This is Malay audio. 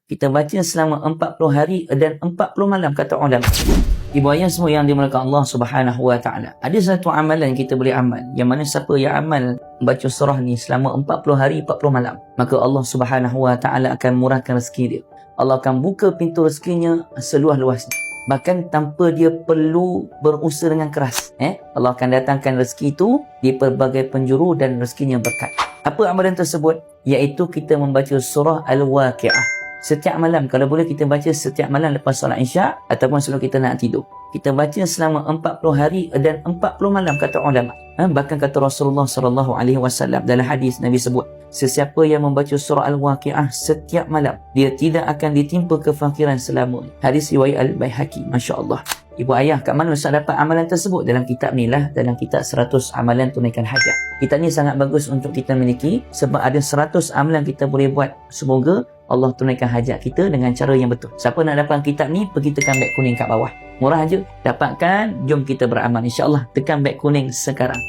Kita baca selama 40 hari dan 40 malam, kata ulama. Ibu ayah semua yang dimuliakan Allah Subhanahu wa taala. Ada satu amalan kita boleh amal, yang mana siapa yang amal baca surah ni selama 40 hari 40 malam, maka Allah Subhanahu wa taala akan murahkan rezeki dia. Allah akan buka pintu rezekinya seluas-luasnya. Bahkan tanpa dia perlu berusaha dengan keras. Allah akan datangkan rezeki itu di pelbagai penjuru dan rezekinya berkat. Apa amalan tersebut? Iaitu kita membaca surah Al-Waqi'ah. Setiap malam, kalau boleh kita baca setiap malam lepas solat Isyak ataupun sebelum kita nak tidur. Kita baca selama 40 hari dan 40 malam, kata ulama. Bahkan kata Rasulullah SAW dalam hadis, Nabi sebut, sesiapa yang membaca surah Al-Waqi'ah setiap malam, dia tidak akan ditimpa kefakiran selama. Hadis riwayat Al-Baihaqi. Masya Allah. Ibu ayah, kat mana Ustaz dapat amalan tersebut? Dalam kitab ni lah, dalam kitab 100 amalan tunaikan hajat. Kitab ni sangat bagus untuk kita miliki sebab ada 100 amalan kita boleh buat. Semoga Allah tunaikan hajat kita dengan cara yang betul. Siapa nak dapatkan kitab ni, pergi tekan beg kuning kat bawah. Murah je. Dapatkan, jom kita beramal. InsyaAllah, tekan beg kuning sekarang.